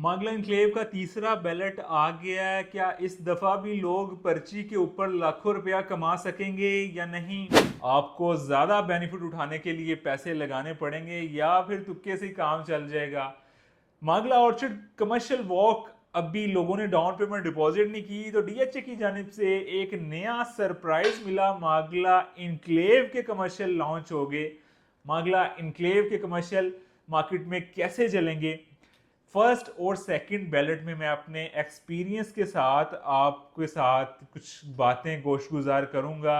मागला enclave का तीसरा ballot आ गया है। क्या इस दफा भी लोग पर्ची के ऊपर लाखों रुपया कमा सकेंगे या नहीं? आपको ज्यादा बेनिफिट उठाने के लिए पैसे लगाने पड़ेंगे या फिर तुक्के से ही काम चल जाएगा? मागला ऑर्चर्ड कमर्शियल वॉक अब भी लोगों ने डाउन पेमेंट डिपॉजिट नहीं की तो डीएचए की जानिब से एक नया सरप्राइज मिला। मागला इनक्लेव के कमर्शियल लॉन्च हो गए। मागला इनक्लेव के कमर्शियल मार्केट में कैसे चलेंगे? फर्स्ट और सेकंड बैलेट में मैं अपने एक्सपीरियंस के साथ आपके साथ कुछ बातें गोशगुजार करूंगा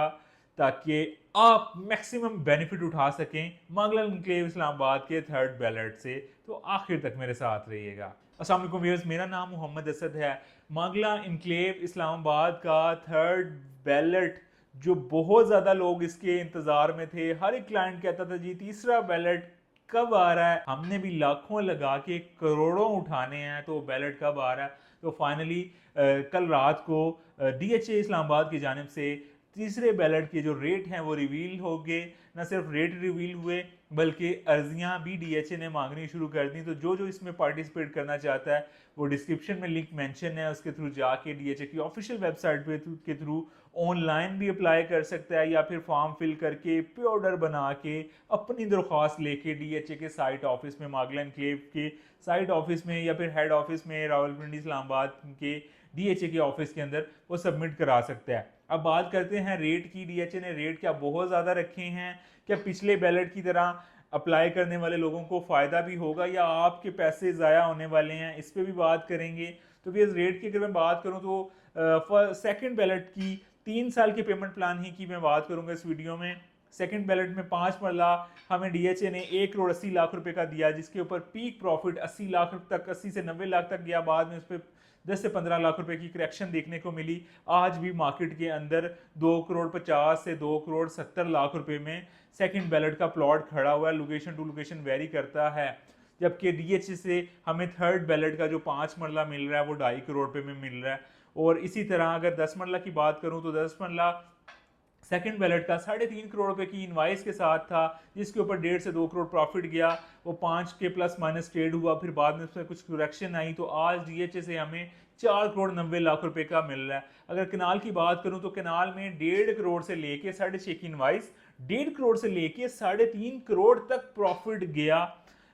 ताकि आप मैक्सिमम बेनिफिट उठा सकें मांगला एनक्लेव इस्लामाबाद के थर्ड बैलेट से। तो आखिर तक मेरे साथ रहिएगा। अस्सलाम वालेकुम व्यूअर्स, मेरा नाम मोहम्मद असद है। मांगला एनक्लेव इस्लामाबाद का थर्ड बैलेट जो बहुत ज़्यादा लोग इसके इंतज़ार में थे, हर एक क्लाइंट कहता था जी तीसरा बैलेट कब आ रहा है, हमने भी लाखों लगा के करोड़ों उठाने हैं तो बैलेट कब आ रहा है। तो फाइनली कल रात को डीएचए इस्लामाबाद की जानिब से तीसरे बैलेट के जो रेट हैं वो रिवील हो गए। न सिर्फ रेट रिवील हुए बल्कि अर्जियां भी डीएचए ने मांगनी शुरू कर दी। तो जो जो इसमें पार्टिसिपेट करना चाहता है वो डिस्क्रिप्शन में लिंक मेंशन है, उसके थ्रू जाके डीएचए की ऑफिशियल वेबसाइट पे के थ्रू ऑनलाइन भी अप्लाई कर सकता है या फिर फॉर्म फिल करके पे ऑर्डर बना के अपनी दरख्वास्त लेके डीएचए के साइट ऑफिस में, मागला एनक्लेव के साइट ऑफिस में या फिर हेड ऑफिस में रावलपिंडी इस्लामाबाद के डीएचए के ऑफिस के अंदर वो सबमिट करा सकता है। अब बात करते हैं रेट की। डीएचए ने रेट क्या बहुत ज़्यादा रखे हैं? क्या पिछले बैलेट की तरह अप्लाई करने वाले लोगों को फ़ायदा भी होगा या आपके पैसे ज़ाया होने वाले हैं? इस पर भी बात करेंगे। तो फिर रेट की अगर मैं बात करूं तो सेकंड बैलेट की 3 साल के पेमेंट प्लान ही की मैं बात करूंगा इस वीडियो में। सेकंड बैलेट में 5 मरला हमें डीएचए ने 1 करोड़ 80 लाख रुपए का दिया, जिसके ऊपर पीक प्रॉफिट 80 लाख तक, 80 से 90 लाख तक गया। बाद में उस पर 10 से 15 लाख रुपए की करेक्शन देखने को मिली। आज भी मार्केट के अंदर 2 करोड़ 50 से 2 करोड़ 70 लाख रुपए में सेकंड बैलेट का प्लॉट खड़ा हुआ है। लोकेशन टू लोकेशन वेरी करता है। जबकि डीएचए से हमें थर्ड बैलेट का जो 5 मरला मिल रहा है वो 2.5 करोड़ रुपए में मिल रहा है। और इसी तरह अगर 10 मरला की बात करूं तो 10 मरला सेकंड बैलेट का 3.5 करोड़ रुपए की इनवाइस के साथ था, जिसके ऊपर 1.5 से 2 करोड़ प्रॉफिट गया। वो 5 के प्लस माइनस ट्रेड हुआ, फिर बाद में उसमें कुछ करेक्शन आई तो आज डीएचए से हमें 4 करोड़ 90 लाख रुपए का मिल रहा है। अगर कनाल की बात करूं तो कनाल में 1.5 करोड़ से लेके 6.5 की इनवाइस, 1.5 करोड़ से लेके 3.5 करोड़ तक प्रॉफिट गया।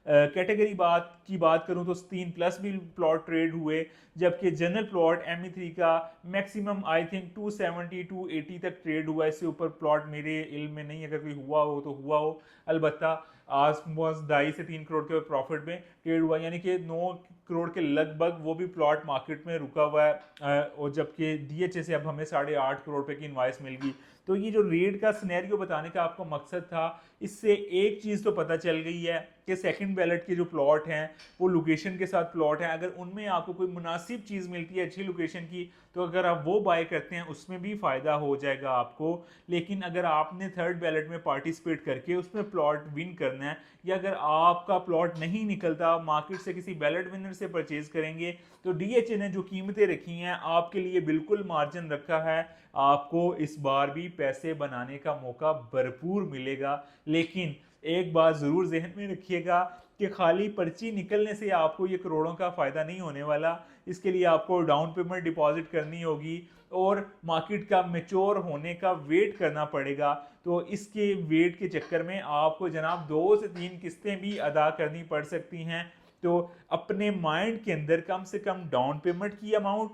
कैटेगरी बात करूं तो 3+ भी प्लॉट ट्रेड हुए, जबकि जनरल प्लॉट ME3 का मैक्सिमम आई थिंक 270 280 तक ट्रेड हुआ। इससे ऊपर प्लॉट मेरे इल्म में नहीं, अगर कोई हुआ हो तो हुआ हो। अलबत्ता आसपास 2.5 से 3 करोड़ के प्रॉफिट में ट्रेड हुआ, यानी कि 9 करोड़ के लगभग वो भी प्लॉट मार्केट में रुका हुआ है। और जबकि डीएचए से अब हमें 8.5 करोड़ रुपए की इनवाइस मिल गई। तो ये जो रेट का सिनेरियो बताने का आपको मकसद था, इससे एक चीज़ तो पता चल गई है कि सेकंड बैलेट के जो प्लॉट हैं वो लोकेशन के साथ प्लॉट हैं। अगर उनमें आपको कोई मुनासिब चीज़ मिलती है अच्छी लोकेशन की तो अगर आप वो बाय करते हैं उसमें भी फ़ायदा हो जाएगा आपको। लेकिन अगर आपने थर्ड बैलेट में पार्टिसिपेट करके उसमें प्लॉट विन करना है, या अगर आपका प्लॉट नहीं निकलता, मार्केट से किसी बैलेट विनर से परचेज करेंगे, तो डीएचए ने जो कीमतें रखी हैं आपके लिए बिल्कुल मार्जिन रखा है। आपको इस बार भी पैसे बनाने का मौका भरपूर मिलेगा। लेकिन एक बात ज़रूर जहन में रखिएगा कि खाली पर्ची निकलने से आपको ये करोड़ों का फ़ायदा नहीं होने वाला। इसके लिए आपको डाउन पेमेंट डिपॉजिट करनी होगी और मार्केट का मैच्योर होने का वेट करना पड़ेगा। तो इसके वेट के चक्कर में आपको जनाब 2 से 3 किस्तें भी अदा करनी पड़ सकती हैं। तो अपने माइंड के अंदर कम से कम डाउन पेमेंट की अमाउंट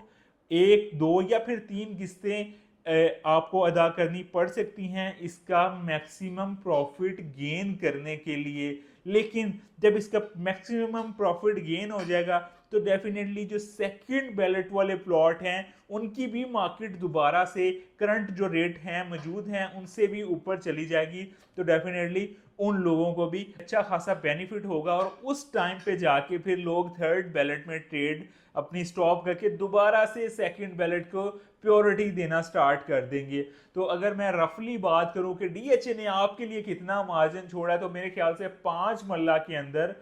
1 2 या फिर 3 किस्तें आपको अदा करनी पड़ सकती हैं इसका मैक्सिमम प्रॉफिट गेन करने के लिए। लेकिन जब इसका मैक्सिमम प्रॉफिट गेन हो जाएगा तो डेफिनेटली जो सेकंड बैलेट वाले प्लॉट हैं उनकी भी मार्केट दोबारा से करंट जो रेट हैं मौजूद हैं उनसे भी ऊपर चली जाएगी। तो डेफिनेटली उन लोगों को भी अच्छा खासा बेनिफिट होगा और उस टाइम पे जाके फिर लोग थर्ड बैलेट में ट्रेड अपनी स्टॉप करके दोबारा से सेकंड बैलेट को प्योरिटी देना स्टार्ट कर देंगे। तो अगर मैं रफली बात करूं कि डीएचए ने आपके लिए कितना मार्जिन छोड़ा है तो मेरे ख्याल से 5 मल्ला के अंदर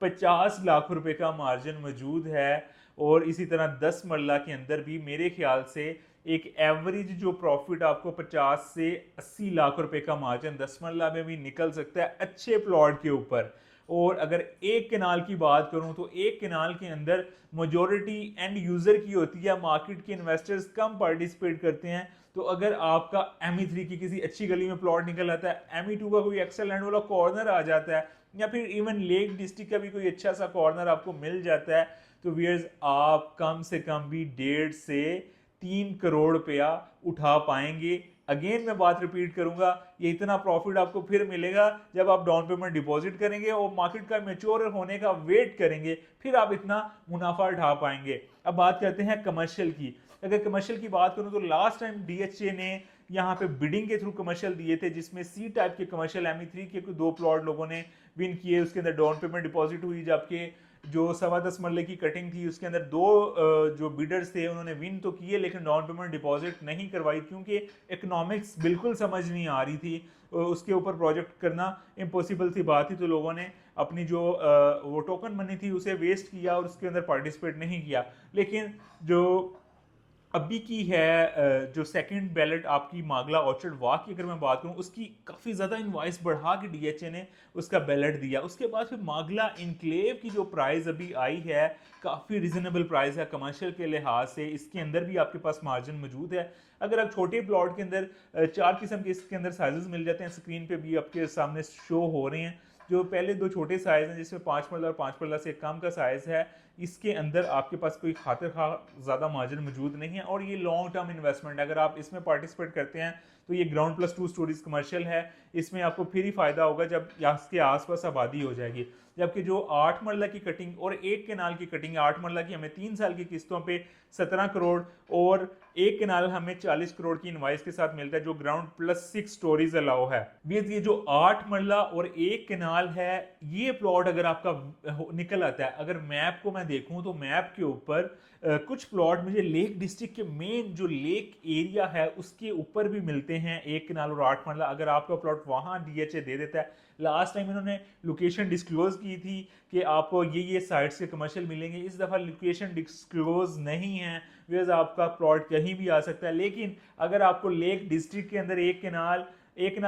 50 लाख रुपए का मार्जिन मौजूद है। और इसी तरह 10 मरला के अंदर भी मेरे ख्याल से एक एवरेज जो प्रॉफिट आपको 50 से 80 लाख रुपए का मार्जिन 10 मरला में भी निकल सकता है अच्छे प्लॉट के ऊपर। और अगर एक कैनाल की बात करूं तो एक कैनाल के अंदर मेजॉरिटी एंड यूजर की होती है, मार्केट के इन्वेस्टर्स कम पार्टिसिपेट करते हैं। तो अगर आपका ME3 की किसी अच्छी गली में प्लॉट निकल आता है, ME2 का कोई एक्सेल लैंड वाला कॉर्नर आ जाता है, या फिर इवन लेक डिस्ट्रिक्ट का भी कोई अच्छा सा कॉर्नर आपको मिल जाता है, तो व्यूअर्स आप कम से कम भी 1.5 से 3 करोड़ रुपया उठा पाएंगे। अगेन मैं बात रिपीट करूंगा, ये इतना प्रॉफिट आपको फिर मिलेगा जब आप डाउन पेमेंट डिपॉजिट करेंगे और मार्केट का मैच्योर होने का वेट करेंगे, फिर आप इतना मुनाफा उठा पाएंगे। अब बात करते हैं कमर्शियल की। अगर कमर्शियल की बात करूं तो लास्ट टाइम DHA ने यहाँ पे बिडिंग के थ्रू कमर्शियल दिए थे, जिसमें C टाइप के कमर्शियल ME3 के 2 प्लॉट लोगों ने विन किए। उसके अंदर डाउन पेमेंट डिपॉजिट हुई, जबकि जो 10.25 मरले की कटिंग थी उसके अंदर 2 जो बिडर्स थे उन्होंने विन तो किए, लेकिन डाउन पेमेंट डिपॉजिट नहीं करवाई, क्योंकि इकोनॉमिक्स बिल्कुल समझ नहीं आ रही थी। उसके ऊपर प्रोजेक्ट करना इम्पॉसिबल सी बात थी। तो लोगों ने अपनी जो वो टोकन मनी थी उसे वेस्ट किया और उसके अंदर पार्टिसिपेट नहीं किया। लेकिन जो अभी की है जो सेकंड बैलेट आपकी मागला ऑर्चर्ड वॉक की अगर मैं बात करूं, उसकी काफ़ी ज़्यादा इनवॉइस बढ़ा के DHA ने उसका बैलेट दिया। उसके बाद फिर मागला इनक्लेव की जो प्राइस अभी आई है, काफ़ी रिजनेबल प्राइस है कमर्शियल के लिहाज से। इसके अंदर भी आपके पास मार्जिन मौजूद है। अगर आप छोटे प्लॉट के अंदर 4 किस्म के इसके अंदर साइजेस मिल जाते हैं, स्क्रीन पे भी आपके सामने शो हो रहे हैं। जो पहले 2 छोटे साइज हैं जिसमें 5 मरला और 5 मरला से कम का साइज है, इसके अंदर आपके पास कोई खातिर खा ज़्यादा मार्जिन मौजूद नहीं है और ये लॉन्ग टर्म इन्वेस्टमेंट है। अगर आप इसमें पार्टिसिपेट करते हैं तो ये ग्राउंड प्लस 2 स्टोरीज कमर्शियल है, इसमें आपको फिर ही फायदा होगा जब इसके आसपास आबादी हो जाएगी। जबकि जो 8 मरला की कटिंग और एक कैनाल की कटिंग, 8 मरला की हमें 3 साल की किस्तों पे 17 करोड़ और एक कैनाल हमें 40 करोड़ की इनवाइस के साथ मिलता है, जो ग्राउंड प्लस 6 स्टोरीज अलाउ है। ये जो 8 मरला और एक कैनाल है, ये प्लॉट अगर आपका निकल आता है, अगर मैप को मैं देखूं तो मैप के ऊपर कुछ प्लॉट मुझे लेक डिस्ट्रिक्ट के मेन जो लेक एरिया है उसके ऊपर भी मिलते हैं, एक कैनाल और 8 मरला। अगर आपका प्लॉट वहां DHA दे देता है, लास्ट टाइम इन्होंने लोकेशन डिस्क्लोज की थी कि आपको ये साइट्स के कमर्शियल मिलेंगे, इस दफ़ा लोकेशन डिस्क्लोज नहीं है, वेज आपका प्लॉट कहीं भी आ सकता है। लेकिन अगर आपको लेक डिस्ट्रिक्ट के अंदर एक कैनाल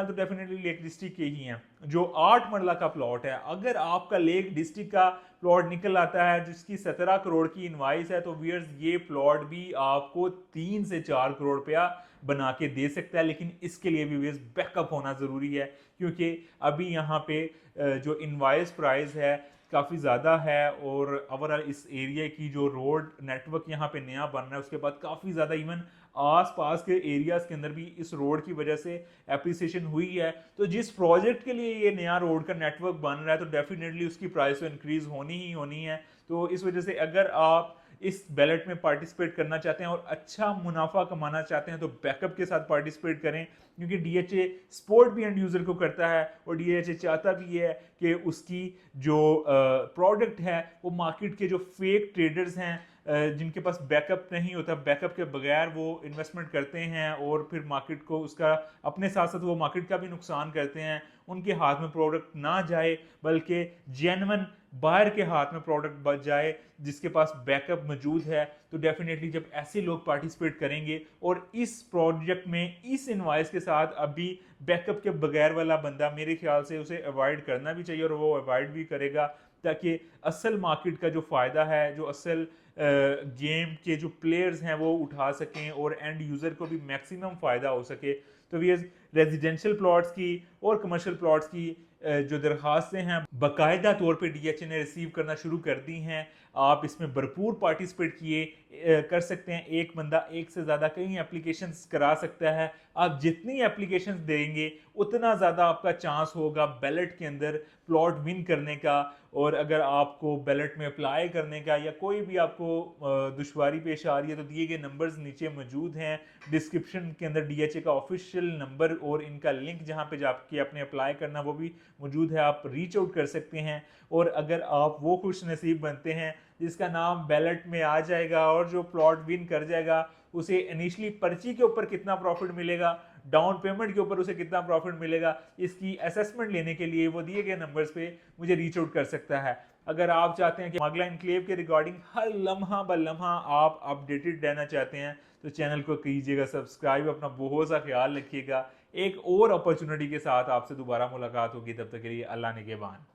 तो डेफिनेटली लेक डिस्ट्रिक्ट के ही हैं। जो 8 मरला का प्लॉट है, अगर आपका लेक डिस्ट्रिक्ट का प्लॉट निकल आता है जिसकी 17 करोड़ की इनवाइस है, तो व्यूअर्स ये प्लॉट भी आपको 3 से 4 करोड़ रुपया बना के दे सकता है। लेकिन इसके लिए भी व्यूअर्स बैकअप होना ज़रूरी है, क्योंकि अभी यहाँ पे जो इनवाइस प्राइस है काफ़ी ज़्यादा है और ओवरऑल इस एरिया की जो रोड नेटवर्क यहाँ पे नया बन रहा है, उसके बाद काफ़ी ज़्यादा इवन आसपास के एरियाज के अंदर भी इस रोड की वजह से एप्रिसिएशन हुई है। तो जिस प्रोजेक्ट के लिए ये नया रोड का नेटवर्क बन रहा है, तो डेफिनेटली उसकी प्राइस तो इंक्रीज होनी ही होनी है। तो इस वजह से अगर आप इस बैलेट में पार्टिसिपेट करना चाहते हैं और अच्छा मुनाफा कमाना चाहते हैं, तो बैकअप के साथ पार्टिसिपेट करें, क्योंकि DHA सपोर्ट भी एंड यूजर को करता है और DHA चाहता भी है कि उसकी जो प्रोडक्ट है वो मार्केट के जो फेक ट्रेडर्स हैं जिनके पास बैकअप नहीं होता, बैकअप के बगैर वो इन्वेस्टमेंट करते हैं और फिर मार्केट को उसका अपने साथ साथ वो मार्केट का भी नुकसान करते हैं, उनके हाथ में प्रोडक्ट ना जाए, बल्कि जेन्युइन बायर के हाथ में प्रोडक्ट बच जाए जिसके पास बैकअप मौजूद है। तो डेफिनेटली जब ऐसे लोग पार्टिसिपेट करेंगे और इस प्रोजेक्ट में इस इनवाइस के साथ अभी बैकअप के बगैर वाला बंदा, मेरे ख्याल से उसे अवॉइड करना भी चाहिए और वो अवॉइड भी करेगा, ताकि असल मार्केट का जो फ़ायदा है, जो असल गेम के जो प्लेयर्स हैं वो उठा सकें और एंड यूज़र को भी मैक्सिमम फ़ायदा हो सके। तो ये रेजिडेंशियल प्लॉट्स की और कमर्शियल प्लॉट्स की जो दरख्वास्तें हैं बाकायदा तौर पे DHA ने रिसीव करना शुरू कर दी हैं। आप इसमें भरपूर पार्टिसिपेट कर सकते हैं। एक बंदा एक से ज़्यादा कई एप्लीकेशंस करा सकता है। आप जितनी एप्लीकेशंस देंगे उतना ज़्यादा आपका चांस होगा बैलेट के अंदर प्लॉट विन करने का। और अगर आपको बैलेट में अप्लाई करने का या कोई भी आपको दुश्वारी पेश आ रही है, तो दिए गए नंबर्स नीचे मौजूद हैं डिस्क्रिप्शन के अंदर। DHA का ऑफिशियल नंबर और इनका लिंक जहाँ पे जाके आपने अप्लाई करना वो भी मौजूद है, आप रीच आउट कर सकते हैं। और अगर आप वो खुश नसीब बनते हैं जिसका नाम बैलेट में आ जाएगा और जो प्लॉट विन कर जाएगा, उसे इनिशियली पर्ची के ऊपर कितना प्रॉफिट मिलेगा, डाउन पेमेंट के ऊपर उसे कितना प्रॉफिट मिलेगा, इसकी असेसमेंट लेने के लिए वो दिए गए नंबर्स पे मुझे रीच आउट कर सकता है। अगर आप चाहते हैं कि मागला इनक्लेव के रिगार्डिंग हर लम्हा ब लम्हा आप अपडेटेड रहना चाहते हैं, तो चैनल को कीजिएगा सब्सक्राइब। अपना बहुत सा ख्याल रखिएगा। एक और अपॉर्चुनिटी के साथ आपसे दोबारा मुलाकात होगी, तब तक के लिए अल्लाह निगहबान।